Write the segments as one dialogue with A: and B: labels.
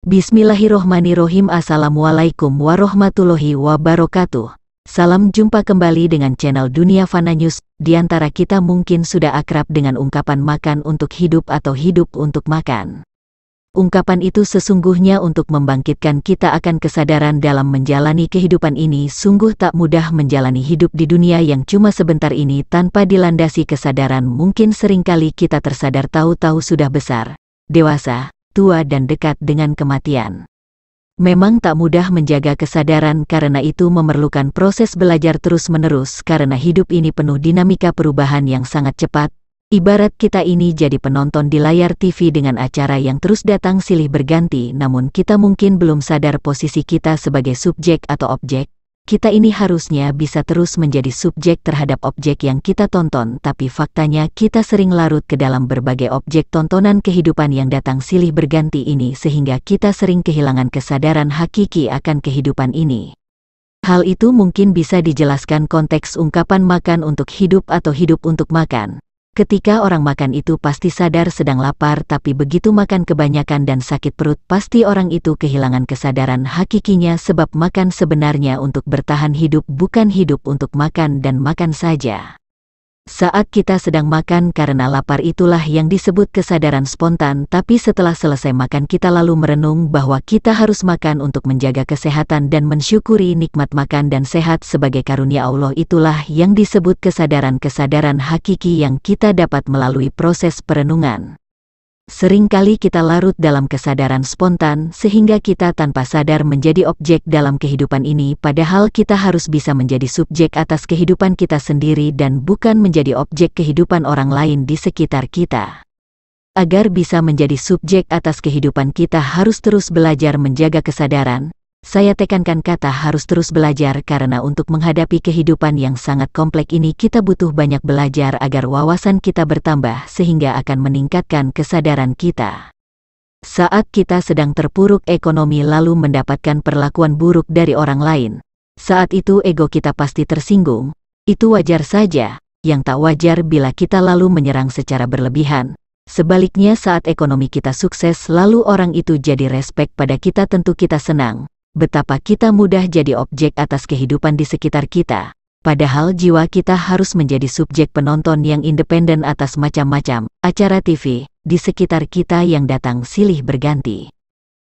A: Bismillahirrohmanirrohim. Assalamualaikum warahmatullahi wabarakatuh. Salam jumpa kembali dengan channel Dunia Fana News. Di antara kita mungkin sudah akrab dengan ungkapan makan untuk hidup atau hidup untuk makan. Ungkapan itu sesungguhnya untuk membangkitkan kita akan kesadaran dalam menjalani kehidupan ini. Sungguh tak mudah menjalani hidup di dunia yang cuma sebentar ini tanpa dilandasi kesadaran. Mungkin seringkali kita tersadar tahu-tahu sudah besar, dewasa, tua dan dekat dengan kematian. Memang tak mudah menjaga kesadaran, karena itu memerlukan proses belajar terus-menerus karena hidup ini penuh dinamika perubahan yang sangat cepat. Ibarat kita ini jadi penonton di layar TV dengan acara yang terus datang silih berganti, namun kita mungkin belum sadar posisi kita sebagai subjek atau objek. Kita ini harusnya bisa terus menjadi subjek terhadap objek yang kita tonton, tapi faktanya kita sering larut ke dalam berbagai objek tontonan kehidupan yang datang silih berganti ini, sehingga kita sering kehilangan kesadaran hakiki akan kehidupan ini. Hal itu mungkin bisa dijelaskan konteks ungkapan makan untuk hidup atau hidup untuk makan. Ketika orang makan itu pasti sadar sedang lapar, tapi begitu makan kebanyakan dan sakit perut, pasti orang itu kehilangan kesadaran hakikinya, sebab makan sebenarnya untuk bertahan hidup, bukan hidup untuk makan dan makan saja. Saat kita sedang makan karena lapar, itulah yang disebut kesadaran spontan, tapi setelah selesai makan kita lalu merenung bahwa kita harus makan untuk menjaga kesehatan dan mensyukuri nikmat makan dan sehat sebagai karunia Allah. Itulah yang disebut kesadaran hakiki yang kita dapat melalui proses perenungan. Seringkali kita larut dalam kesadaran spontan sehingga kita tanpa sadar menjadi objek dalam kehidupan ini, padahal kita harus bisa menjadi subjek atas kehidupan kita sendiri dan bukan menjadi objek kehidupan orang lain di sekitar kita. Agar bisa menjadi subjek atas kehidupan kita harus terus belajar menjaga kesadaran. Saya tekankan kata harus terus belajar, karena untuk menghadapi kehidupan yang sangat kompleks ini kita butuh banyak belajar agar wawasan kita bertambah sehingga akan meningkatkan kesadaran kita. Saat kita sedang terpuruk ekonomi lalu mendapatkan perlakuan buruk dari orang lain, saat itu ego kita pasti tersinggung. Itu wajar saja. Yang tak wajar bila kita lalu menyerang secara berlebihan. Sebaliknya saat ekonomi kita sukses lalu orang itu jadi respek pada kita, tentu kita senang. Betapa kita mudah jadi objek atas kehidupan di sekitar kita. Padahal jiwa kita harus menjadi subjek penonton yang independen atas macam-macam acara TV di sekitar kita yang datang silih berganti.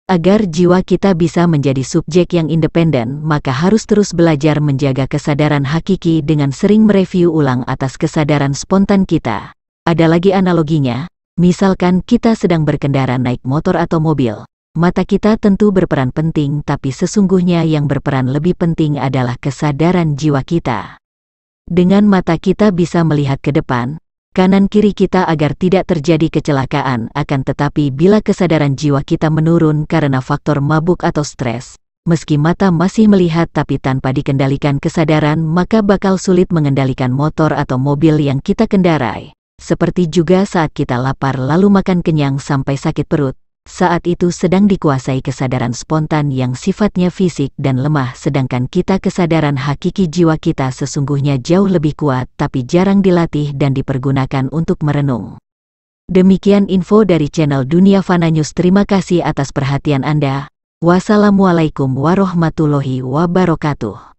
A: Agar jiwa kita bisa menjadi subjek yang independen, maka harus terus belajar menjaga kesadaran hakiki dengan sering mereview ulang atas kesadaran spontan kita. Ada lagi analoginya, misalkan kita sedang berkendara naik motor atau mobil. Mata kita tentu berperan penting, tapi sesungguhnya yang berperan lebih penting adalah kesadaran jiwa kita. Dengan mata kita bisa melihat ke depan, kanan kiri kita agar tidak terjadi kecelakaan, akan tetapi bila kesadaran jiwa kita menurun karena faktor mabuk atau stres, meski mata masih melihat tapi tanpa dikendalikan kesadaran, maka bakal sulit mengendalikan motor atau mobil yang kita kendarai. Seperti juga saat kita lapar lalu makan kenyang sampai sakit perut. Saat itu sedang dikuasai kesadaran spontan yang sifatnya fisik dan lemah, sedangkan kita kesadaran hakiki jiwa kita sesungguhnya jauh lebih kuat tapi jarang dilatih dan dipergunakan untuk merenung. Demikian info dari channel Dunia Fana News. Terima kasih atas perhatian Anda. Wassalamualaikum warahmatullahi wabarakatuh.